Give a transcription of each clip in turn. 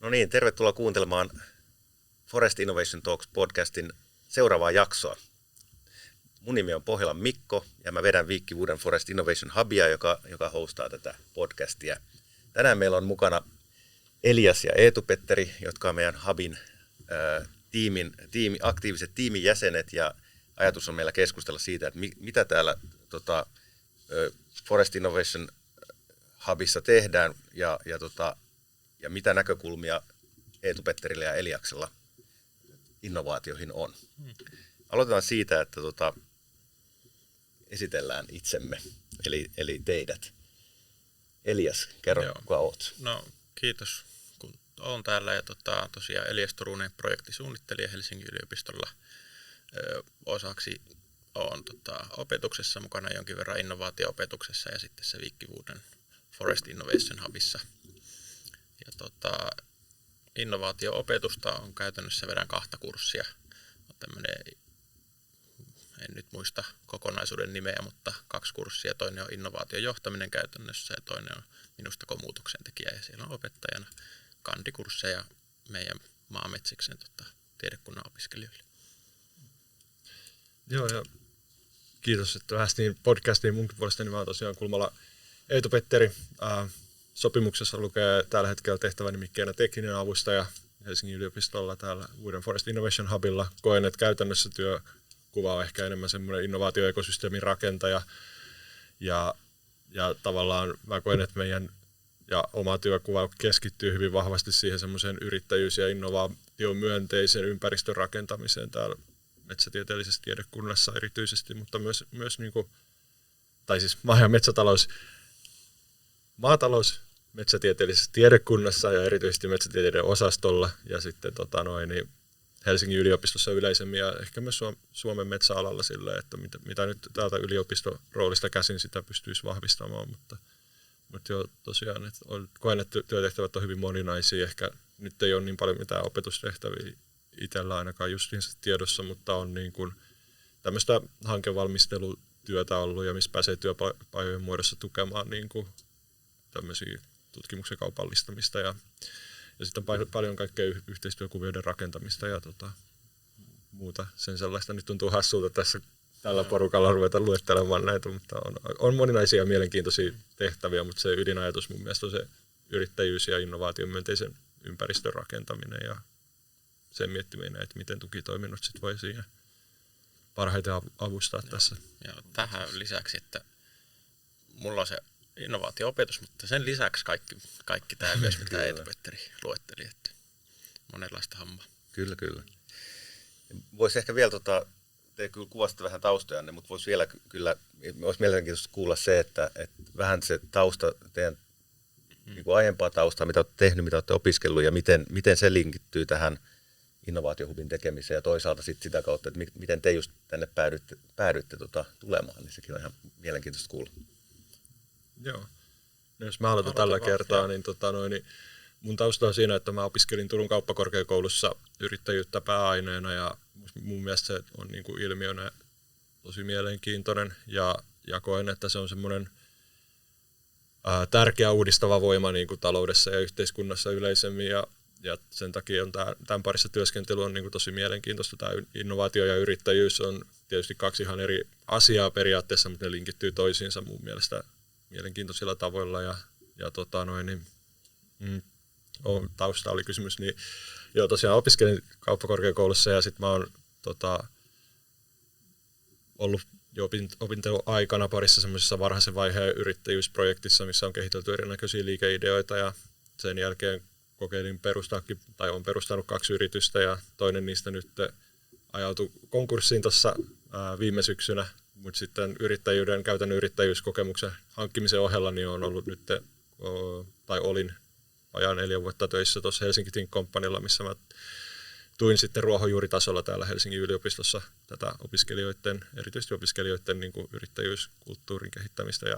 No niin, tervetuloa kuuntelemaan Forest Innovation Talks podcastin seuraavaa jaksoa. Mun nimi on Pohjolan Mikko ja mä vedän Viikkivuuden Forest Innovation Hubia, joka hostaa tätä podcastia. Tänään meillä on mukana Elias ja Eetu-Petteri, jotka on meidän Hubin aktiiviset tiimin jäsenet, ja ajatus on meillä keskustella siitä, että mitä täällä Forest Innovation Hubissa tehdään ja mitä näkökulmia Eetu-Petterillä ja Eliaksella innovaatioihin on. Aloitetaan siitä, että esitellään itsemme, eli teidät. Elias, kerro, kuka oot? No, kiitos, kun olen täällä. Ja tosiaan Elias Turunen, projektisuunnittelija Helsingin yliopistolla. Osaksi olen opetuksessa mukana, jonkin verran innovaatio-opetuksessa ja sitten se Viikkivuuden Forest Innovation Hubissa. Ja innovaatio-opetusta on käytännössä vedän 2 kurssia. On tämmöinen, en nyt muista kokonaisuuden nimeä, mutta 2 kurssia. Toinen on innovaatiojohtaminen käytännössä ja toinen on minusta muutoksen tekijä. Ja siellä on opettajana kandikursseja meidän Maametsiksen tiedekunnan opiskelijoille. Joo, ja kiitos, että päästiin podcastiin munkin puolestani. Mä oon tosiaan Kulmala Eetu-Petteri. Sopimuksessa lukee tällä hetkellä tehtävänimikkeenä tekninen avustaja Helsingin yliopistolla täällä uuden Forest Innovation Hubilla. Koen, että käytännössä työkuva on ehkä enemmän semmoinen innovaatioekosysteemin rakentaja. Ja tavallaan mä koen, että meidän ja oma työkuva keskittyy hyvin vahvasti siihen semmoiseen yrittäjyys- ja innovaatiomyönteisen ympäristön rakentamiseen täällä metsätieteellisessä tiedekunnassa erityisesti, mutta myös niinku, tai siis maa- ja maatalous metsätieteellisessä tiedekunnassa ja erityisesti metsätieteiden osastolla ja sitten Helsingin yliopistossa yleisemmin ja ehkä myös Suomen metsäalalla silleen, että mitä nyt täältä yliopiston-roolista käsin sitä pystyisi vahvistamaan, mutta joo, tosiaan että koen, että työtehtävät on hyvin moninaisia, ehkä nyt ei ole niin paljon mitään opetustehtäviä itsellä ainakaan justiinsa tiedossa, mutta on niin kuin tämmöistä hankevalmistelutyötä ollut ja missä pääsee työpajojen muodossa tukemaan niin kuin tämmöisiä tutkimuksen kaupallistamista ja sitten on paljon kaikkea yhteistyökuvioiden rakentamista ja muuta sen sellaista. Nyt tuntuu hassulta tässä tällä porukalla ruveta luettelemaan näitä, mutta on moninaisia ja mielenkiintoisia tehtäviä, mutta se ydinajatus mun mielestä on se yrittäjyys ja innovaation myönteisen ympäristön rakentaminen ja sen miettiminen, että miten tukitoiminnot sit voi siihen parhaiten avustaa tässä. Ja tähän lisäksi, että mulla on se innovaatio-opetus, mutta sen lisäksi kaikki tämä myös, mitä Eetu-Petteri luetteli, että monenlaista hommaa. Kyllä. Voisi ehkä vielä, te kyllä kuvasitte vähän taustojanne, mutta voisi vielä kyllä, olisi mielenkiintoista kuulla se, että vähän se tausta, teidän niin kuin aiempaa taustaa, mitä olette tehnyt, mitä olette opiskellut ja miten se linkittyy tähän innovaatiohubin tekemiseen ja toisaalta sitten sitä kautta, että miten te just tänne päädyitte tulemaan, niin sekin on ihan mielenkiintoista kuulla. Joo. No jos mä aloitan tällä kertaa, niin, niin mun tausta on siinä, että mä opiskelin Turun kauppakorkeakoulussa yrittäjyyttä pääaineena ja mun mielestä se on niin kuin ilmiönä tosi mielenkiintoinen ja koen, että se on semmoinen tärkeä uudistava voima niin kuin taloudessa ja yhteiskunnassa yleisemmin ja sen takia on tämän parissa työskentely on niin kuin tosi mielenkiintoista. Tämä innovaatio ja yrittäjyys on tietysti 2 ihan eri asiaa periaatteessa, mutta ne linkittyy toisiinsa mun mielestä mielenkiintoisilla tavoilla tausta oli kysymys, niin joo, tosiaan opiskelin kauppakorkeakoulussa ja sitten mä oon ollut jo opintoaikana parissa semmoisessa varhaisen vaiheen yrittäjyysprojektissa, missä on kehitelty erinäköisiä liikeideoita ja sen jälkeen kokeilin olen perustanut 2 yritystä ja toinen niistä nyt ajautui konkurssiin tuossa viime syksynä. Mutta sitten käytännön yrittäjyyskokemuksen hankkimisen ohella niin on ollut nyt, olin ajan 4 vuotta töissä tuossa Helsinki Think Companylla, missä mä tuin sitten ruohonjuuritasolla täällä Helsingin yliopistossa tätä erityisesti opiskelijoiden niin kuin yrittäjyyskulttuurin kehittämistä ja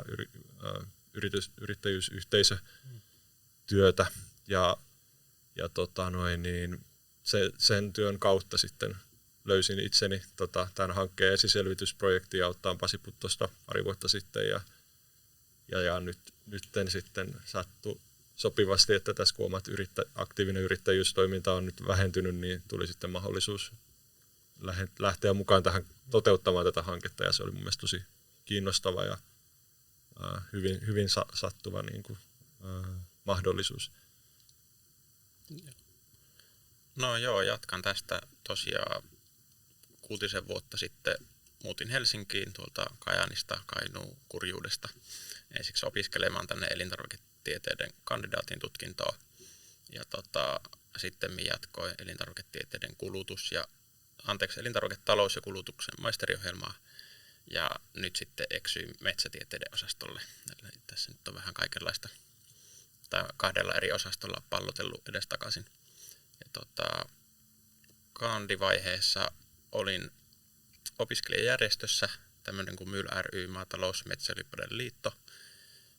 yrittäjyysyhteisötyötä. Sen työn kautta sitten löysin itseni tämän hankkeen esiselvitysprojektin auttaan Pasi Puttosta pari vuotta sitten ja nyt sitten sattui sopivasti, että tässä kun omat aktiivinen yrittäjyystoiminta on nyt vähentynyt, niin tuli sitten mahdollisuus lähteä mukaan tähän toteuttamaan tätä hanketta, ja se oli mun mielestä tosi kiinnostava ja hyvin sattuva niin kuin, mahdollisuus. No joo, jatkan tästä. Tosiaan 6 vuotta sitten muutin Helsinkiin tuolta Kajaanista, Kainuun Kurjuudesta ensiksi opiskelemaan tänne elintarviketieteiden kandidaatin tutkintoa. Ja sitten jatkoin elintarviketieteiden elintarviketalous ja kulutuksen maisteriohjelmaa. Ja nyt sitten eksyin metsätieteiden osastolle. Eli tässä nyt on vähän kaikenlaista, tai 2 eri osastolla pallotellut edestakaisin. Ja kandivaiheessa olin opiskelijajärjestössä, tämmöinen kuin MYL ry, Maatalous- Metsäylioppilaiden liitto.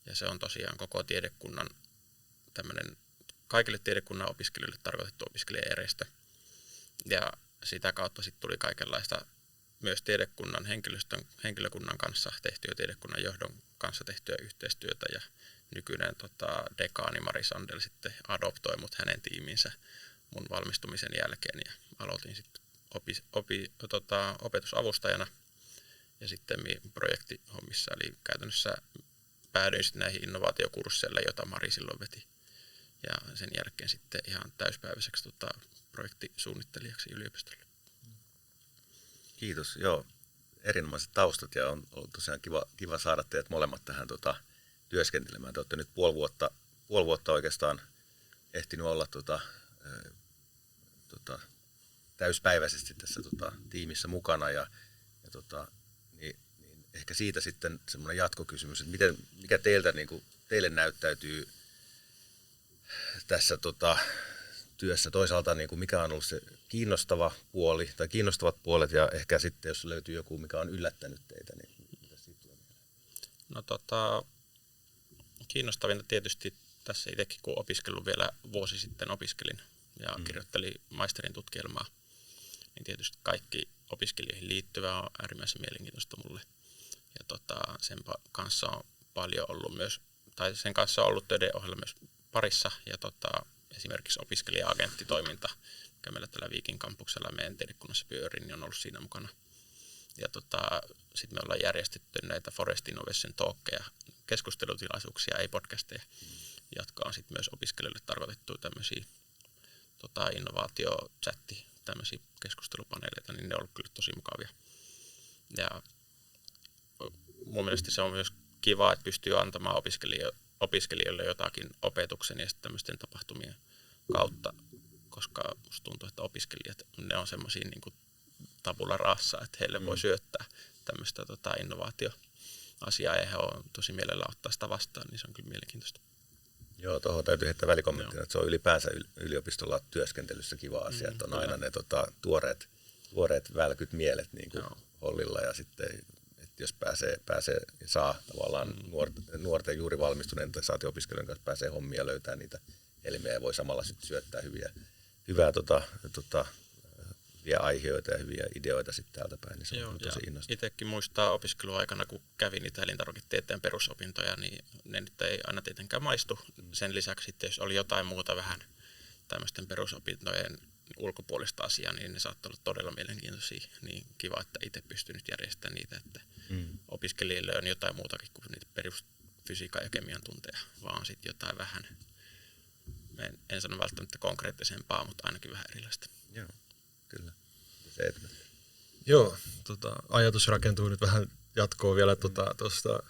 Ja se on tosiaan koko tiedekunnan tämmöinen kaikille tiedekunnan opiskelijoille tarkoitettu opiskelijajärjestö. Ja sitä kautta sitten tuli kaikenlaista myös tiedekunnan henkilökunnan kanssa tehtyä, tiedekunnan johdon kanssa tehtyä yhteistyötä. Ja nykyinen dekaani Mari Sandel sitten adoptoi mut hänen tiimiinsä mun valmistumisen jälkeen. Ja aloitin sitten opetusavustajana ja sitten projektihommissa. Eli käytännössä päädyin sitten näihin innovaatiokursseille, joita Mari silloin veti. Ja sen jälkeen sitten ihan täyspäiväiseksi projektisuunnittelijaksi yliopistolle. Kiitos, joo. Erinomaiset taustat ja on ollut tosiaan kiva saada teidät molemmat tähän työskentelemään. Te olette nyt puoli vuotta oikeastaan ehtinyt olla täyspäiväisesti tässä tiimissä mukana niin ehkä siitä sitten semmoinen jatkokysymys, että mikä teille näyttäytyy tässä työssä toisaalta, niin kuin mikä on ollut se kiinnostava puoli tai kiinnostavat puolet, ja ehkä sitten jos löytyy joku, mikä on yllättänyt teitä, niin mitä siitä tulee? No kiinnostavinta tietysti tässä itsekin, kun opiskellut vielä vuosi sitten opiskelin ja kirjoittelin maisterin tutkielmaa, niin tietysti kaikki opiskelijoihin liittyvää on äärimmäisen mielenkiintoista mulle. Ja sen kanssa on paljon ollut myös, tai sen kanssa on ollut töiden ohella myös parissa, ja esimerkiksi opiskelija-agenttitoiminta, mikä meillä tällä Viikin kampuksella meidän tiedekunnassa pyörii, niin on ollut siinä mukana. Ja sitten me ollaan järjestetty näitä Forest Innovation Talkkeja, keskustelutilaisuuksia, ei podcasteja, jotka on sitten myös opiskelijoille tarkoitettu tämmöisiä innovaatio-chatti, tämmöisiä keskustelupaneeleita, niin ne on ollut kyllä tosi mukavia. Ja mun mielestä se on myös kiva, että pystyy antamaan opiskelijoille jotakin opetuksen ja tämmöisten tapahtumien kautta, koska musta tuntuu, että opiskelijat, ne on semmoisia niin kuin tabula rasa, että heille voi syöttää tämmöistä innovaatioasiaa ja he on tosi mielellä ottaa sitä vastaan, niin se on kyllä mielenkiintoista. Joo, tuohon täytyy heittää välikommenttina, että se on ylipäänsä yliopistolla työskentelyssä kiva asia, että on aina ne tuoreet välkyt mielet niin kuin hollilla, ja sitten että jos pääsee ja saa tavallaan nuorten juuri valmistuneiden tai saatiopiskelijoiden kanssa pääsee hommia ja löytää niitä helmiä ja voi samalla sitten syöttää hyviä aiheita ja hyviä ideoita sitten täältä päin, niin se on tosi innostavaa. Itsekin muistaa opiskeluaikana, kun kävin niitä elintarviketieteen perusopintoja, niin ne nyt ei aina tietenkään maistu. Sen lisäksi sitten, jos oli jotain muuta vähän tämmöisten perusopintojen ulkopuolista asiaa, niin ne saattoi olla todella mielenkiintoisia. Niin kiva, että itse pystyn nyt järjestämään niitä, että opiskelijoille on jotain muutakin kuin niitä perusfysiikan ja kemian tunteja, vaan sitten jotain vähän, en sano välttämättä konkreettisempaa, mutta ainakin vähän erilaista. Joo, kyllä. Joo, ajatus rakentuu nyt vähän jatkoa vielä tuosta,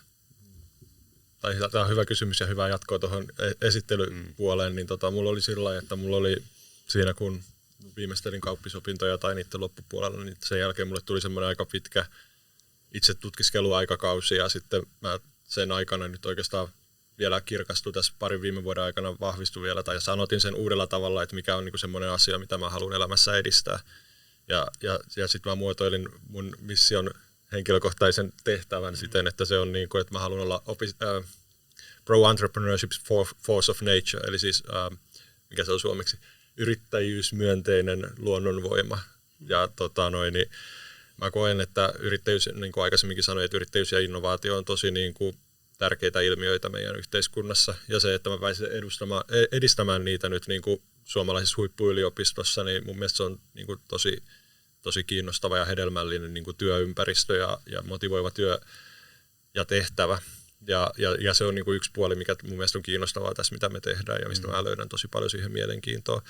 tai tämä on hyvä kysymys ja hyvä jatkoa tuohon esittelypuoleen, niin mulla oli sillä lailla, että mulla oli siinä kun viimeistelin kauppisopintoja tai niiden loppupuolella, niin sen jälkeen mulle tuli semmoinen aika pitkä itse tutkiskeluaikakausi, ja sitten mä sen aikana nyt oikeastaan vielä kirkastui tässä parin viime vuoden aikana, vahvistui vielä tai sanotin sen uudella tavalla, että mikä on niinku semmoinen asia, mitä mä haluan elämässä edistää. Ja sitten mä muotoilin mun mission henkilökohtaisen tehtävän siten, että se on niinku, että mä haluan olla pro-entrepreneurship force of nature, eli siis, mikä se on suomeksi, yrittäjyysmyönteinen luonnonvoima. Ja niin mä koen, että yrittäjyys, niin kuin aikaisemminkin sanoin, että yrittäjyys ja innovaatio on tosi niin kuin tärkeitä ilmiöitä meidän yhteiskunnassa. Ja se, että mä pääsin edistämään niitä nyt niin kuin suomalaisessa huippuyliopistossa, niin mun mielestä se on niin kuin tosi kiinnostava ja hedelmällinen niin kuin työympäristö ja motivoiva työ ja tehtävä. Ja se on niin kuin yksi puoli, mikä mun mielestä on kiinnostavaa tässä, mitä me tehdään ja mistä mä löydän tosi paljon siihen mielenkiintoa.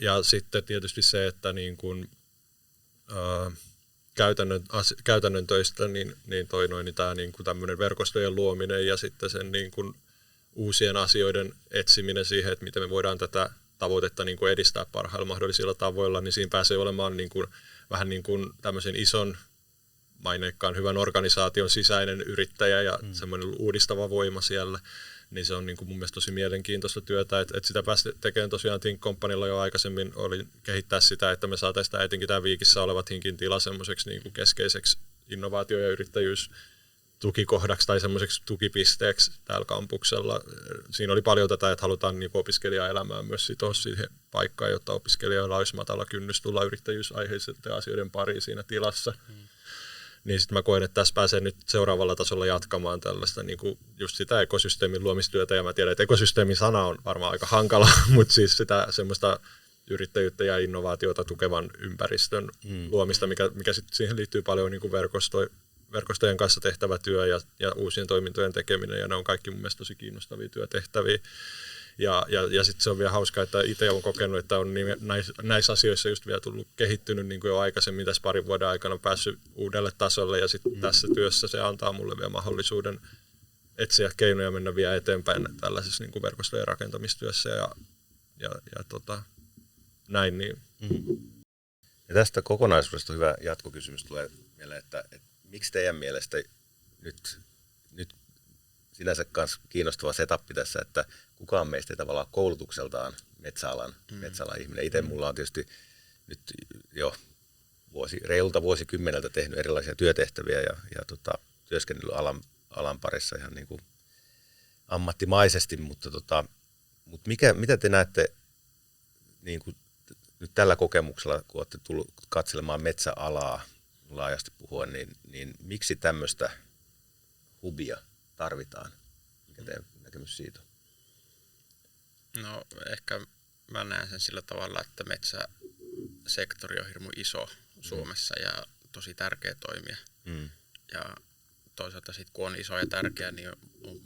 Ja sitten tietysti se, että niin kuin, käytännön töistä niin tämä niin kuin tämmöinen verkostojen luominen ja sitten sen niin kuin uusien asioiden etsiminen siihen, että miten me voidaan tätä tavoitetta niin kuin edistää parhailla mahdollisilla tavoilla, niin siinä pääsee olemaan niin kuin, vähän niin kuin tämmöisen ison maineikkaan hyvän organisaation sisäinen yrittäjä ja semmoinen uudistava voima siellä, niin se on niin kuin mun mielestä tosi mielenkiintoista työtä, että sitä pääsi tekemään tosiaan Think Companylla jo aikaisemmin, oli kehittää sitä, että me saataisiin tämä etenkin tämä Viikissä oleva Thinkin tila semmoiseksi niin kuin keskeiseksi innovaatio- ja yrittäjyystukikohdaksi tai semmoiseksi tukipisteeksi täällä kampuksella. Siinä oli paljon tätä, että halutaan niin kuin opiskelijaelämää myös sitoa siihen paikkaan, jotta opiskelijoilla olisi matala kynnys tulla yrittäjyysaiheisten asioiden pariin siinä tilassa. Niin sitten mä koen, että tässä pääsee nyt seuraavalla tasolla jatkamaan tällaista niin kuin just sitä ekosysteemin luomistyötä, ja mä tiedän, että ekosysteemin sana on varmaan aika hankala, mutta siis sitä semmoista yrittäjyyttä ja innovaatiota tukevan ympäristön luomista, mikä sitten siihen liittyy paljon niin kuin verkostojen kanssa tehtävä työ ja uusien toimintojen tekeminen, ja ne on kaikki mun mielestä tosi kiinnostavia työtehtäviä. Ja sitten se on vielä hauskaa, että itse olen kokenut, että on näissä asioissa just vielä tullut kehittynyt niin kuin jo aikaisemmin tässä parin vuoden aikana päässyt uudelle tasolle, ja sitten tässä työssä se antaa mulle vielä mahdollisuuden etsiä keinoja mennä vielä eteenpäin tällaisessa niin kuin verkostojen rakentamistyössä ja näin. Niin. Ja tästä kokonaisuudesta hyvä jatkokysymys tulee mieleen, että miksi teidän mielestä nyt sinänsä myös kiinnostava setappi tässä, että kukaan meistä ei tavallaan koulutukseltaan metsäalan ihminen. Itse mulla on tietysti nyt jo reilulta vuosikymmeneltä tehnyt erilaisia työtehtäviä ja työskennellyt alan parissa ihan niin kuin ammattimaisesti, mutta mitä te näette niin kuin nyt tällä kokemuksella, kun olette tullut katselemaan metsäalaa laajasti puhuen, niin miksi tämmöistä hubia tarvitaan? Mikä teidän näkemys siitä on? No ehkä mä näen sen sillä tavalla, että metsäsektori on hirmu iso Suomessa ja tosi tärkeä toimija. Ja toisaalta sitten kun on iso ja tärkeä, niin on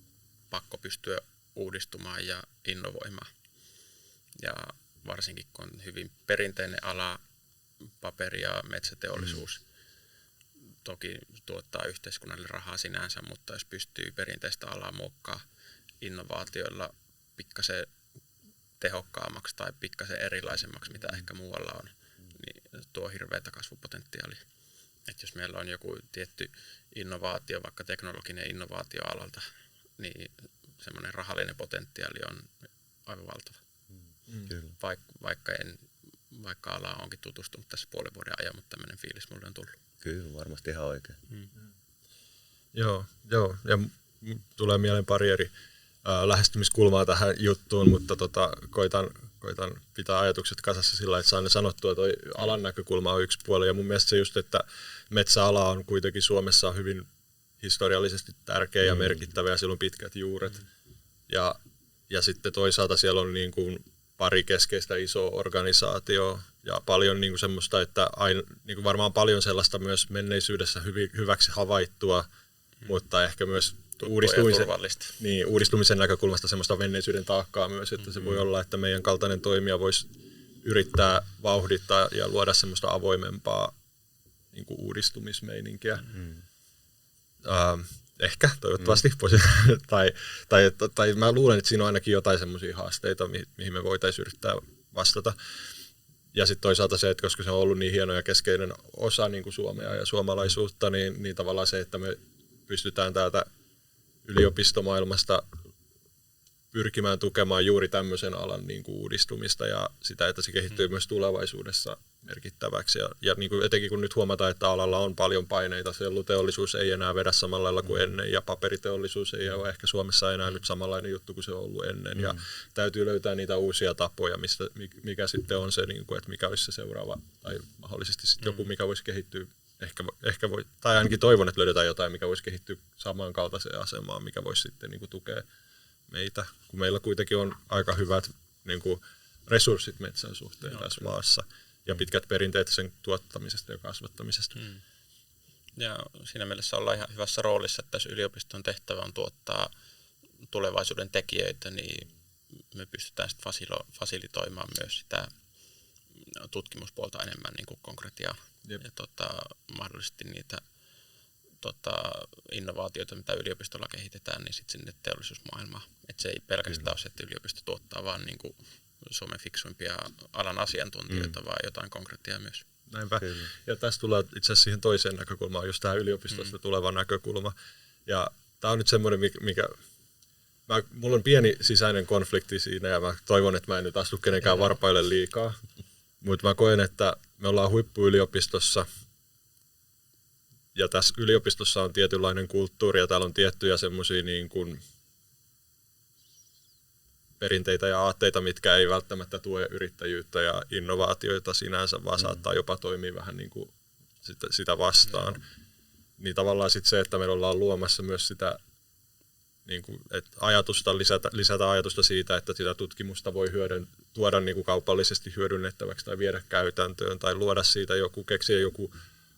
pakko pystyä uudistumaan ja innovoimaan. Ja varsinkin kun on hyvin perinteinen ala, paperi- ja metsäteollisuus, toki tuottaa yhteiskunnalle rahaa sinänsä, mutta jos pystyy perinteistä alaa muokkaa innovaatioilla pikkasen tehokkaammaksi tai pikkasen erilaisemmaksi, mitä ehkä muualla on, niin tuo hirveätä kasvupotentiaalia. Että jos meillä on joku tietty innovaatio, vaikka teknologinen innovaatio alalta, niin semmoinen rahallinen potentiaali on aivan valtava. Vaikka alaa onkin tutustunut tässä puolen vuoden ajan, mutta tämmöinen fiilis mulle on tullut. Kyllä, varmasti ihan oikein. Joo, ja tulee mieleen pari eri lähestymiskulmaa tähän juttuun, mutta koitan pitää ajatukset kasassa sillä, että saan ne sanottua. Toi alan näkökulma on yksi puoli, ja mun mielestä se just, että metsäala on kuitenkin Suomessa hyvin historiallisesti tärkeä ja merkittävä, ja sillä on pitkät juuret. Ja sitten toisaalta siellä on niin kuin pari keskeistä isoa organisaatioa, ja paljon niin kuin semmoista, että niin kuin varmaan paljon sellaista myös menneisyydessä hyväksi havaittua, mutta ehkä myös uudistumisen näkökulmasta semmoista menneisyyden taakkaa myös, että se voi olla, että meidän kaltainen toimija voisi yrittää vauhdittaa ja luoda semmoista avoimempaa niin kuin uudistumismeininkiä. Ehkä, toivottavasti. Tai mä luulen, että siinä on ainakin jotain semmoisia haasteita, mihin me voitaisiin yrittää vastata. Ja sitten toisaalta se, että koska se on ollut niin hieno ja keskeinen osa niin kuin Suomea ja suomalaisuutta, niin tavallaan se, että me pystytään täältä yliopistomaailmasta pyrkimään tukemaan juuri tämmöisen alan niin kuin uudistumista ja sitä, että se kehittyy myös tulevaisuudessa merkittäväksi. Ja niin kuin etenkin kun nyt huomataan, että alalla on paljon paineita, selluteollisuus ei enää vedä samalla lailla kuin ennen ja paperiteollisuus ei ole ehkä Suomessa enää nyt samanlainen juttu kuin se on ollut ennen. Ja täytyy löytää niitä uusia tapoja, mikä sitten on se, niin kuin, että mikä olisi se seuraava tai mahdollisesti sitten joku, mikä voisi kehittyä ehkä voi, tai ainakin toivon, että löydetään jotain, mikä voisi kehittyä samankaltaiseen asemaan, mikä voisi sitten niin kuin tukea meitä, kun meillä kuitenkin on aika hyvät niin kuin resurssit metsän suhteen tässä maassa ja pitkät perinteet sen tuottamisesta ja kasvattamisesta. Ja siinä mielessä ollaan ihan hyvässä roolissa, että tässä yliopiston tehtävä on tuottaa tulevaisuuden tekijöitä, niin me pystytään sitten fasilitoimaan myös sitä tutkimuspuolta enemmän niin kuin konkretiaa. Ja mahdollisesti niitä innovaatioita, mitä yliopistolla kehitetään, niin sitten sinne teollisuusmaailmaan. Että se ei pelkästään ole se, että yliopisto tuottaa vaan niin kuin Suomen fiksuimpia alan asiantuntijoita, vaan jotain konkretiaa myös. Näinpä. Ja tässä tullaan itse asiassa siihen toiseen näkökulmaan, just tämä yliopistosta tuleva näkökulma. Ja tämä on nyt semmoinen, mulla on pieni sisäinen konflikti siinä ja mä toivon, että mä en nyt astu kenenkään varpaille liikaa. Mutta mä koen, että me ollaan huippuyliopistossa ja tässä yliopistossa on tietynlainen kulttuuri ja täällä on tiettyjä semmoisia niin kuin perinteitä ja aatteita, mitkä ei välttämättä tue yrittäjyyttä ja innovaatioita sinänsä, vaan saattaa jopa toimia vähän niin kuin sitä vastaan. Niin tavallaan sitten se, että me ollaan luomassa myös sitä niin kuin, että lisätä ajatusta siitä, että sitä tutkimusta voi tuoda niin kuin kaupallisesti hyödynnettäväksi tai viedä käytäntöön tai luoda siitä keksiä joku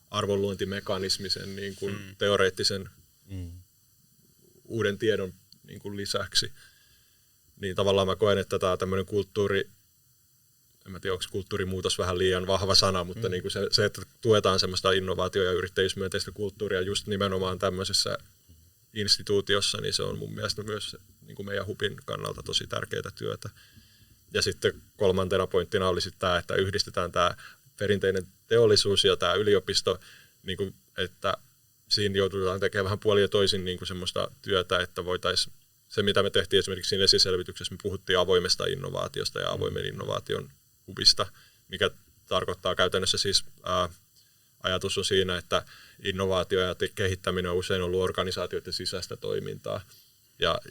arvonluontimekanismi sen niin kuin teoreettisen uuden tiedon niin kuin lisäksi. Niin tavallaan mä koen, että tämä tämmöinen kulttuuri, en mä tiedä, onko kulttuurimuutos vähän liian vahva sana, mutta niin kuin se, että tuetaan semmoista innovaatio- ja yrittäjyysmyönteistä kulttuuria just nimenomaan tämmöisessä instituutiossa, niin se on mun mielestä myös niin kuin meidän HUBin kannalta tosi tärkeää työtä. Ja sitten kolmantena pointtina olisi tämä, että yhdistetään tämä perinteinen teollisuus ja tämä yliopisto, niin kuin, että siinä joudutaan tekemään vähän puolin ja toisin niin kuin semmoista työtä, että voitaisiin se, mitä me tehtiin esimerkiksi siinä esiselvityksessä, me puhuttiin avoimesta innovaatiosta ja avoimen innovaation hubista, mikä tarkoittaa käytännössä siis ajatus on siinä, että innovaatio ja kehittäminen on usein ollut organisaatioiden sisäistä toimintaa.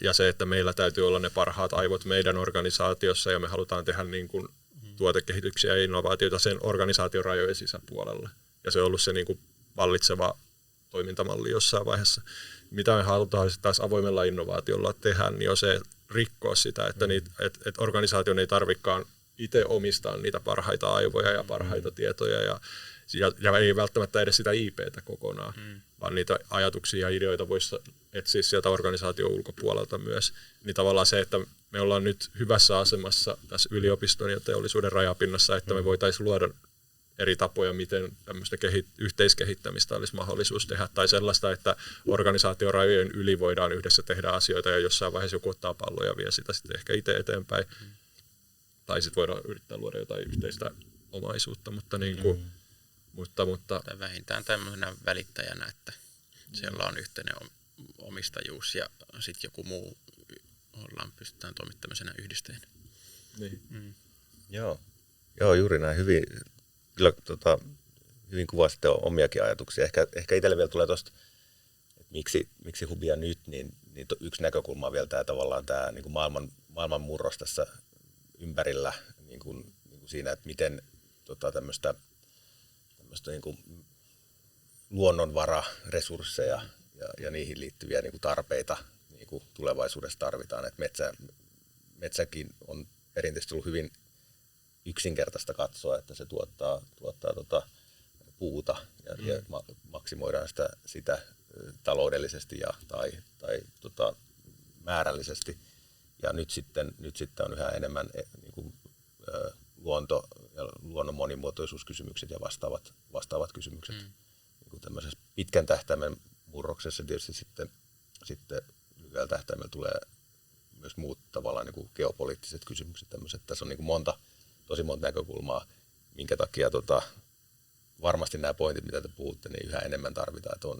Ja se, että meillä täytyy olla ne parhaat aivot meidän organisaatiossa ja me halutaan tehdä niin kuin tuotekehityksiä ja innovaatioita sen organisaation rajojen sisäpuolella. Ja se on ollut se niin kuin vallitseva toimintamalli jossain vaiheessa. Mitä me halutaan taas avoimella innovaatiolla tehdä, niin on se rikkoa sitä, että että organisaation ei tarvitsekaan itse omistaa niitä parhaita aivoja ja parhaita tietoja ja ei välttämättä edes sitä IPtä kokonaan, vaan niitä ajatuksia ja ideoita voisi etsiä sieltä organisaation ulkopuolelta myös. Niin tavallaan se, että me ollaan nyt hyvässä asemassa tässä yliopiston ja teollisuuden rajapinnassa, että me voitaisiin luoda eri tapoja, miten tämmöistä yhteiskehittämistä olisi mahdollisuus tehdä, tai sellaista, että organisaatiorajojen yli voidaan yhdessä tehdä asioita, ja jossain vaiheessa joku ottaa palloa ja vie sitä sitten ehkä itse eteenpäin. Tai sitten voidaan yrittää luoda jotain yhteistä omaisuutta, mutta niin kuin, tai vähintään tämmöisenä välittäjänä, että siellä on yhteinen omistajuus ja sitten joku muu pystytään toimimaan tämmöisenä yhdisteenä. Niin. Joo, juuri näin. Hyvin kuvasitte omiakin ajatuksia. Ehkä itselle vielä tulee tuosta, että miksi hubia nyt, niin yksi näkökulma on vielä tavallaan tämä niin kuin maailman murros tässä ympärillä niin kuin siinä, että miten tämmöistä niin kuin luonnonvararesursseja ja niihin liittyviä niin kuin tarpeita niin kuin tulevaisuudessa tarvitaan. Että metsäkin on perinteisesti ollut hyvin yksinkertaista katsoa, että se tuottaa puuta ja maksimoidaan sitä taloudellisesti tai määrällisesti. Ja nyt sitten on yhä enemmän niin kuin, luonto ja luonnon monimuotoisuuskysymykset ja vastaavat kysymykset. Niin kuin tämmöisessä pitkän tähtäimen murroksessa tietysti sitten lyhyellä tähtäimellä tulee myös muut tavallaan niin kuin geopoliittiset kysymykset. Tämmöiset. Tässä on niin kuin tosi monta näkökulmaa, minkä takia varmasti nämä pointit, mitä te puhutte, niin yhä enemmän tarvitaan, että on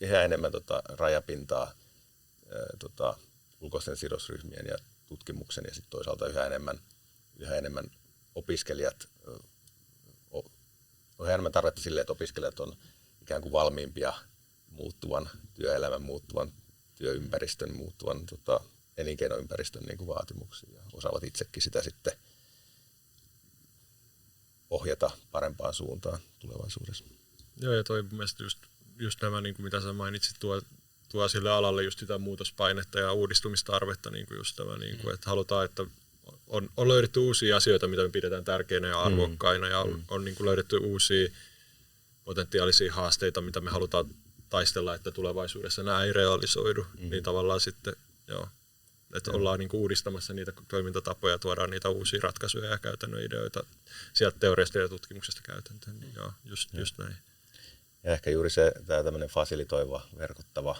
yhä enemmän rajapintaa ulkoisten sidosryhmien ja tutkimuksen ja sitten toisaalta yhä enemmän opiskelijat, on enemmän tarvetta sille, että opiskelijat on ikään kuin valmiimpia muuttuvan työelämän, muuttuvan työympäristön, muuttuvan elinkeinoympäristön niin kuin vaatimuksiin ja osaavat itsekin sitä sitten ohjata parempaan suuntaan tulevaisuudessa. Joo, ja toi mun mielestä just nämä, niin kuin mitä sä mainitsit, tuo sille alalle just sitä muutospainetta ja uudistumistarvetta, niin kuin just tämä, niin kuin, että halutaan, että on löydetty uusia asioita, mitä me pidetään tärkeinä ja arvokkaina, ja on niin kuin löydetty uusia potentiaalisia haasteita, mitä me halutaan taistella, että tulevaisuudessa nämä ei realisoidu, niin tavallaan sitten, että ollaan niin kuin uudistamassa niitä toimintatapoja, tuodaan niitä uusia ratkaisuja ja käytännön ideoita sieltä teoriasta ja tutkimuksesta käytäntöön, niin just näin. Ja ehkä juuri tämä tämmöinen fasilitoiva, verkottava,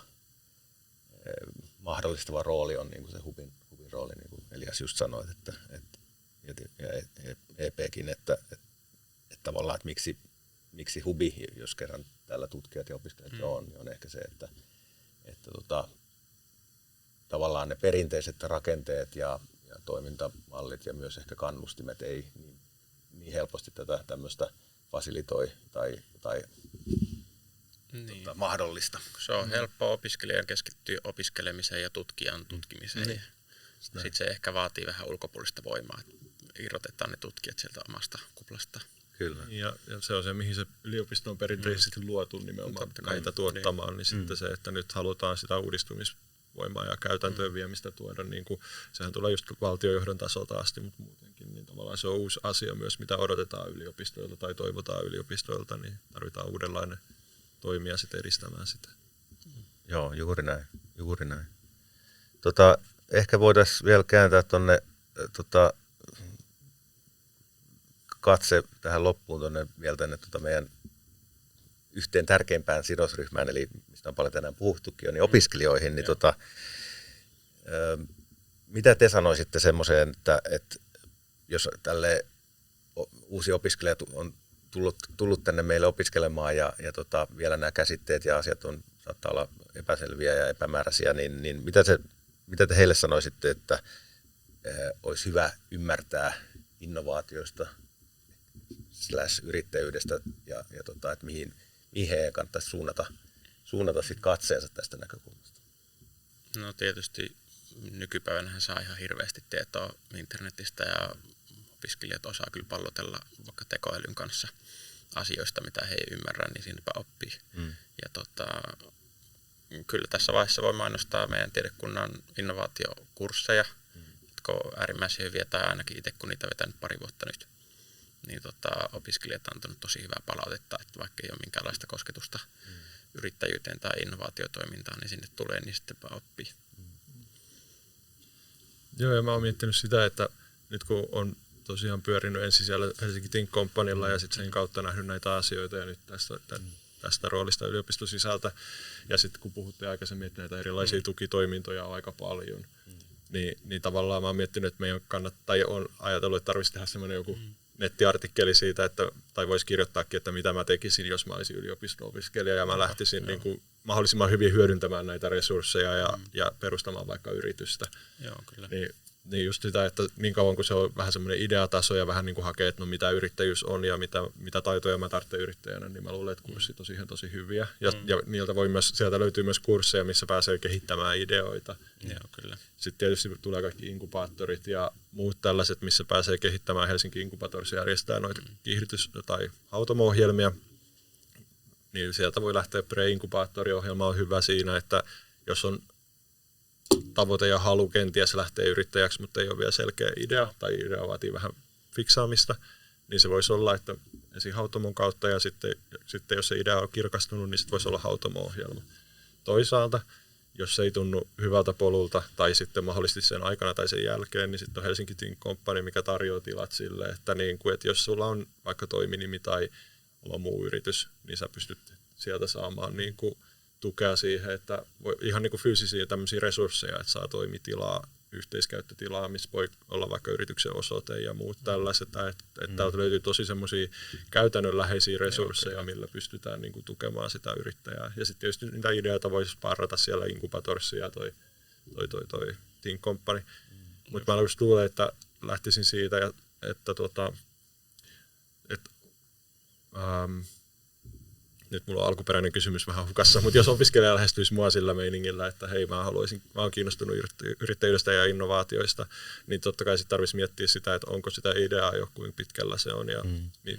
mahdollistava rooli on niin kuin se hubin rooli, niin kuin Elias just sanoit, ja EPkin, että tavallaan, että miksi hubi, jos kerran täällä tutkijat ja opiskelijat on, niin on ehkä se, että tavallaan ne perinteiset rakenteet ja toimintamallit ja myös ehkä kannustimet ei niin helposti tätä tämmöistä fasilitoi tai mahdollista. Se on helppoa opiskelijan keskittyä opiskelemiseen ja tutkijan tutkimiseen. Sitten se ehkä vaatii vähän ulkopuolista voimaa, että irrotetaan ne tutkijat sieltä omasta kuplasta. Kyllä. Ja se on se, mihin se yliopisto on perinteisesti luotu nimenomaan näitä tuottamaan, niin sitten se, että nyt halutaan sitä uudistumisvoimaa ja käytäntöön viemistä tuoda, niin kuin, sehän tulee just valtiojohdon tasolta asti, mutta muutenkin, niin tavallaan se on uusi asia myös, mitä odotetaan yliopistoilta tai toivotaan yliopistoilta, niin tarvitaan uudenlainen toimia sitten edistämään sitä. Joo, juuri näin. Ehkä voitaisiin vielä kääntää tuonne katse tähän loppuun vielä tänne meidän yhteen tärkeimpään sidosryhmään, eli mistä on paljon tänään puhuttukin, niin opiskelijoihin. Niin mitä te sanoisitte semmoiseen, että jos tälle uusi opiskelija on tullut tänne meille opiskelemaan ja vielä nämä käsitteet ja asiat saattaa olla epäselviä ja epämääräisiä, niin mitä te heille sanoisitte, että olisi hyvä ymmärtää innovaatioista / yrittäjyydestä ja että mihin heidän kannattaisi suunnata sit katseensa tästä näkökulmasta? No tietysti nykypäivänähän saa ihan hirveästi tietoa internetistä ja opiskelijat osaa kyllä pallotella vaikka tekoälyn kanssa asioista, mitä he ei ymmärrä, niin siinäpä oppii. Ja kyllä tässä vaiheessa voi mainostaa meidän tiedekunnan innovaatiokursseja, jotka on äärimmäisen hyviä, tai ainakin itse kun niitä vetänyt pari vuotta nyt, niin opiskelijat on antanut tosi hyvää palautetta, että vaikka ei ole minkäänlaista kosketusta yrittäjyyteen tai innovaatiotoimintaan, niin sinne tulee, niin sittenpä oppii. Joo, ja mä oon miettinyt sitä, että nyt kun on tosiaan pyörinyt ensin siellä Helsinki Think Companylla ja sitten sen kautta nähnyt näitä asioita ja nyt tästä roolista yliopiston sisältä, ja sitten kun puhuttiin aikaisemmin, että näitä erilaisia tukitoimintoja on aika paljon, niin tavallaan mä oon miettinyt, että meidän kannattaa, on ajatellut, että tarvitsisi tehdä semmoinen joku nettiartikkeli siitä, tai voisi kirjoittaakin, että mitä mä tekisin, jos mä olisin yliopisto-opiskelija ja mä lähtisin niin kuin mahdollisimman hyvin hyödyntämään näitä resursseja ja perustamaan vaikka yritystä. Joo, kyllä. Niin just sitä, että niin kauan kun se on vähän semmoinen ideataso ja vähän niin kuin hakee, että no mitä yrittäjyys on ja mitä taitoja mä tarvitsen yrittäjänä, niin mä luulen, että kurssit on siihen tosi hyviä. Ja niiltä sieltä löytyy myös kursseja, missä pääsee kehittämään ideoita. Joo, kyllä. Sitten tietysti tulee kaikki inkubaattorit ja muut tällaiset, missä pääsee kehittämään. Helsinki Inkubatorissa järjestää noita kiihdytys- tai hautomo-ohjelmia. Niin sieltä voi lähteä pre-inkubaattoriohjelma on hyvä siinä, että jos on tavoite ja halu kenties lähtee yrittäjäksi, mutta ei ole vielä selkeä idea tai idea vaatii vähän fiksaamista, niin se voisi olla, että ensin hautomon kautta ja sitten jos se idea on kirkastunut, niin sitten voisi olla hautomo-ohjelma. Toisaalta, jos se ei tunnu hyvältä polulta tai sitten mahdollisesti sen aikana tai sen jälkeen, niin sitten on Helsinki Think Company, mikä tarjoaa tilat sille, että jos sulla on vaikka toiminimi tai oma muu yritys, niin sä pystyt sieltä saamaan tukea siihen, että voi ihan niin kuin fyysisiä tämmöisiä resursseja, että saa toimitilaa, yhteiskäyttötilaa, missä voi olla vaikka yrityksen osoite ja muut tällaiset, että täältä löytyy tosi semmoisia käytännönläheisiä resursseja, millä pystytään niin kuin tukemaan sitä yrittäjää. Ja sitten tietysti niitä ideoita voisi sparrata siellä Inkubatorissa ja toi Think Company. Mutta mä just luulen, että lähtisin siitä, että nyt mulla on alkuperäinen kysymys vähän hukassa, mutta jos opiskelija lähestyisi mua sillä meiningillä, että hei, mä oon kiinnostunut yrittäjyydestä ja innovaatioista, niin totta kai sitten tarvitsisi miettiä sitä, että onko sitä ideaa jo, kuinka pitkällä se on ja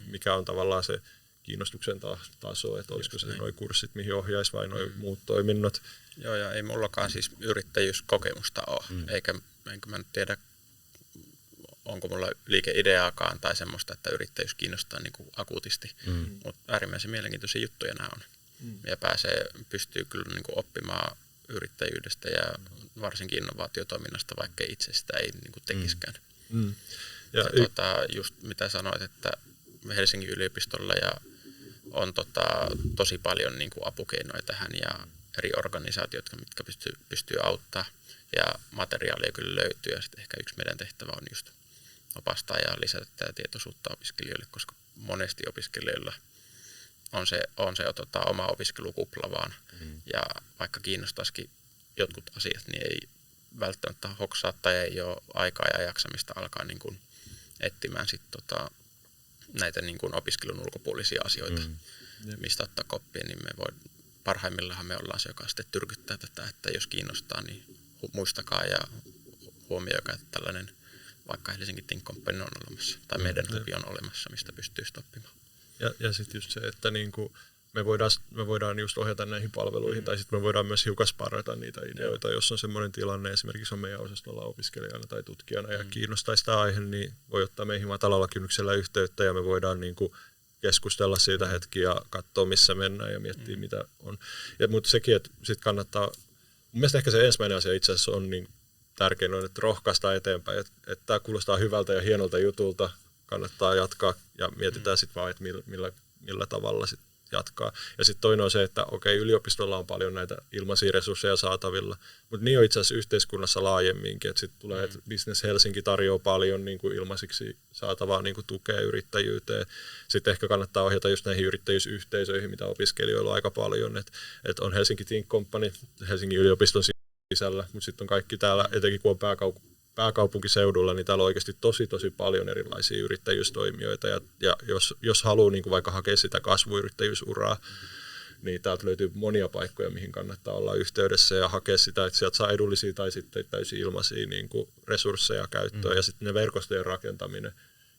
mikä on tavallaan se kiinnostuksen taso, että olisiko se nuo kurssit, mihin ohjaisi vai nuo muut toiminnot. Joo, ja ei mullakaan siis yrittäjyyskokemusta ole, enkä mä nyt tiedä, onko mulla liikeideaakaan tai semmoista, että yrittäjyys kiinnostaa niin kuin akuutisti, mutta äärimmäisen mielenkiintoisia juttuja nämä on. Ja pystyy kyllä niin kuin oppimaan yrittäjyydestä ja varsinkin innovaatiotoiminnasta, vaikka itse sitä ei niin kuin tekiskään. Ja just mitä sanoit, että Helsingin yliopistolla on tosi paljon niin kuin apukeinoja tähän ja eri organisaatioita, mitkä pystyy auttaa ja materiaalia kyllä löytyy ja sitten ehkä yksi meidän tehtävä on just opastaa ja lisätä tätä tietoisuutta opiskelijoille, koska monesti opiskelijoilla on se oma opiskelukupla vaan ja vaikka kiinnostaisikin jotkut asiat, niin ei välttämättä hoksaa tai ei ole aikaa ja jaksamista alkaa niin kuin etsimään näitä niin kuin opiskelun ulkopuolisia asioita, mistä ottaa koppia, niin parhaimmillaan me ollaan se, joka sitten tyrkyttää tätä, että jos kiinnostaa, niin muistakaa ja huomioikaa, että tällainen vaikka Helsingin Think Company on olemassa, tai meidän hubi on olemassa, mistä pystyy oppimaan. Ja sitten just se, että niinku me voidaan just ohjata näihin palveluihin, tai sitten me voidaan myös hiukan sparrata niitä ideoita, jos on semmoinen tilanne, esimerkiksi on meidän osastolla opiskelijana tai tutkijana ja kiinnostaisi tämä aihe, niin voi ottaa meihin matalalla kynnyksellä yhteyttä ja me voidaan niinku keskustella siitä hetki ja katsoa, missä mennään ja miettiä, mitä on. Mutta sekin, että sitten kannattaa, mun mielestä ehkä se ensimmäinen asia itse asiassa on niin tärkein, on, että rohkaista eteenpäin, että tämä kuulostaa hyvältä ja hienolta jutulta, kannattaa jatkaa ja mietitään sitten vaan, että millä tavalla sitten jatkaa. Ja sitten toinen on se, että okei, yliopistolla on paljon näitä ilmaisia resursseja saatavilla, mutta niin on itse asiassa yhteiskunnassa laajemminkin, että sitten tulee, että Business Helsinki tarjoaa paljon niin kuin ilmaisiksi saatavaa niin kuin tukea yrittäjyyteen. Sitten ehkä kannattaa ohjata just näihin yrittäjyysyhteisöihin, mitä opiskelijoilla on aika paljon, että on Helsinki Think Company Helsingin yliopiston sisällä, mutta sitten on kaikki täällä, etenkin kun on pääkaupunkiseudulla, niin täällä on oikeasti tosi paljon erilaisia yrittäjyystoimijoita ja jos haluaa niin kuin vaikka hakea sitä kasvuyrittäjyysuraa, niin täältä löytyy monia paikkoja, mihin kannattaa olla yhteydessä ja hakea sitä, että sieltä saa edullisia tai sitten täysin ilmaisia niin kuin resursseja käyttöön ja sitten ne verkostojen rakentaminen.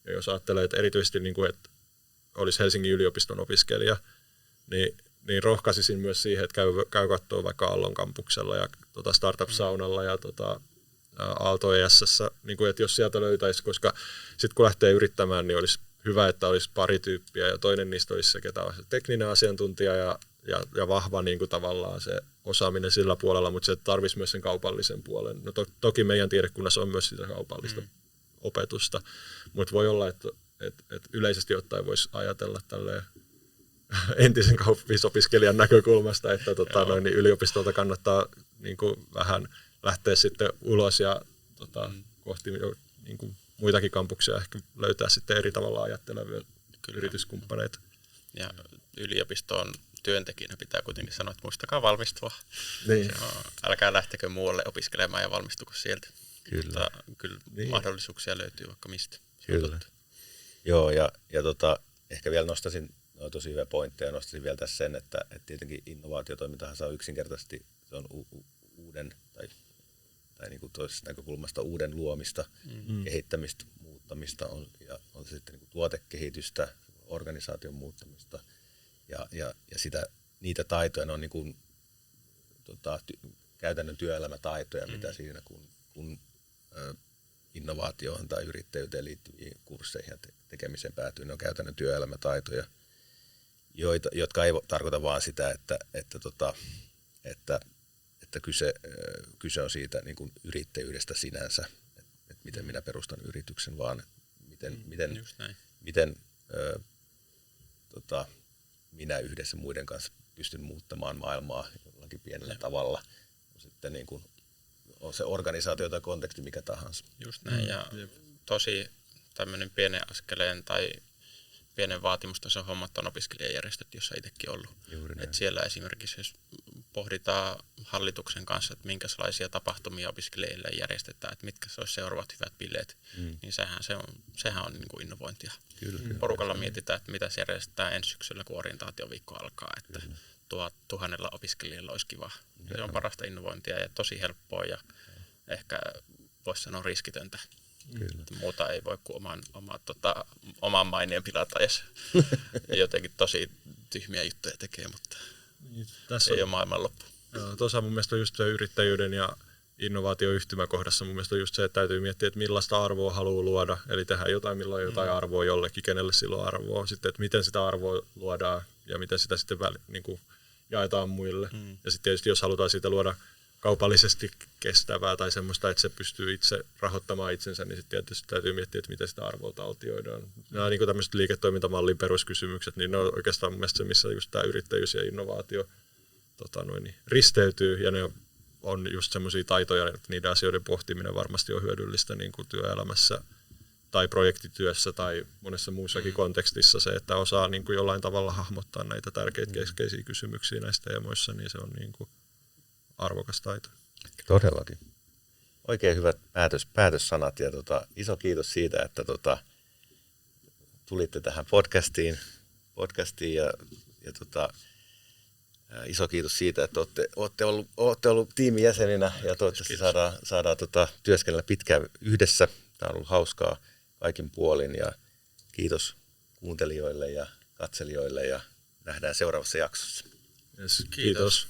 Ja jos ajattelee, että erityisesti niin kuin, että olisi Helsingin yliopiston opiskelija, niin rohkaisisin myös siihen, että käy katsoa vaikka Aallon kampuksella ja startup-saunalla ja Aalto ES:ssä, niin kuin, että jos sieltä löytäisi, koska sitten kun lähtee yrittämään, niin olisi hyvä, että olisi pari tyyppiä ja toinen niistä olisi se, ketä on se tekninen asiantuntija ja vahva niin kuin tavallaan se osaaminen sillä puolella, mutta se tarvitsisi myös sen kaupallisen puolen. No toki meidän tiedekunnassa on myös sitä kaupallista opetusta, mutta voi olla, että yleisesti ottaen voisi ajatella tälleen entisen kauppisopiskelijan näkökulmasta, että niin yliopistolta kannattaa niin kuin vähän lähteä sitten ulos ja kohti niin kuin muitakin kampuksia ehkä löytää sitten eri tavalla ajattelevia yrityskumppaneita. Ja yliopistoon työntekijänä pitää kuitenkin sanoa, että muistakaa valmistua. Niin. Älkää lähtekö muualle opiskelemaan ja valmistuko sieltä. Kyllä. Kyllä niin. Mahdollisuuksia löytyy vaikka mistä. Kyllä. Joo, ja ehkä vielä nostaisin, tosi hyvä pointti, ja nostaisin vielä tässä sen, että tietenkin innovaatiotoimintahan saa yksinkertaisesti, se on uuden tai niin kuin toisesta näkökulmasta uuden luomista, kehittämistä, muuttamista ja on se sitten niin kuin tuotekehitystä, organisaation muuttamista ja niitä taitoja, ne on niin kuin, käytännön työelämätaitoja, mitä siinä kun innovaatioon tai yrittäjyyteen liittyviin kursseihin ja tekemiseen päätyy, ne on käytännön työelämätaitoja, jotka ei tarkoita vaan sitä, että kyse on siitä niin kuin yrittäjyydestä sinänsä, että miten minä perustan yrityksen, vaan miten minä yhdessä muiden kanssa pystyn muuttamaan maailmaa jollakin pienellä tavalla. Sitten niin kuin, on se organisaatio tai konteksti mikä tahansa. Just näin, ja tosi tämmöinen pienen askeleen tai pienen vaatimustason hommat on opiskelijajärjestöt, jossa itsekin ollut. Et siellä esimerkiksi, jos pohditaan hallituksen kanssa, että minkälaisia tapahtumia opiskelijoille järjestetään, että mitkä olisi seuraavat hyvät bileet, niin sehän on niin kuin innovointia. Kyllä. Porukalla mietitään, että mitä se järjestetään ensi syksyllä, kun orientaatioviikko alkaa, että 1000 opiskelijalla olisi kiva. Se on parasta innovointia ja tosi helppoa ja ehkä voisi sanoa riskitöntä. Kyllä. Muuta ei voi kuin oman maineen pilata, jos jotenkin tosi tyhmiä juttuja tekee, mutta Tässä ei ole maailmanloppu. Tuossa mun mielestä on just se yrittäjyyden ja innovaatioyhtymäkohdassa mun mielestä on just se, että täytyy miettiä, että millaista arvoa haluaa luoda, eli tehdä jotain, millä on jotain arvoa jollekin, kenelle sillä on arvoa, sitten, että miten sitä arvoa luodaan ja miten sitä sitten niin kuin jaetaan muille. Ja sitten tietysti jos halutaan siitä luoda kaupallisesti kestävää tai semmoista, että se pystyy itse rahoittamaan itsensä, niin sitten tietysti täytyy miettiä, että miten sitä arvoa taltioidaan. Nämä niin kuin tämmöiset liiketoimintamallin peruskysymykset, niin ne on oikeastaan mun mielestä se, missä just tämä yrittäjyys ja innovaatio risteytyy, ja ne on just semmoisia taitoja, että niiden asioiden pohtiminen varmasti on hyödyllistä niin kuin työelämässä tai projektityössä tai monessa muussakin kontekstissa se, että osaa niin kuin jollain tavalla hahmottaa näitä tärkeitä keskeisiä kysymyksiä näistä teemoissa, niin se on niin kuin arvokas taito. Todellakin. Oikein hyvät päätössanat ja iso kiitos siitä, että tulitte tähän podcastiin ja iso kiitos siitä, että olette ollut tiimijäseninä ja toivottavasti saadaan työskennellä pitkään yhdessä. Tämä on ollut hauskaa kaikin puolin ja kiitos kuuntelijoille ja katselijoille ja nähdään seuraavassa jaksossa. Yes, kiitos.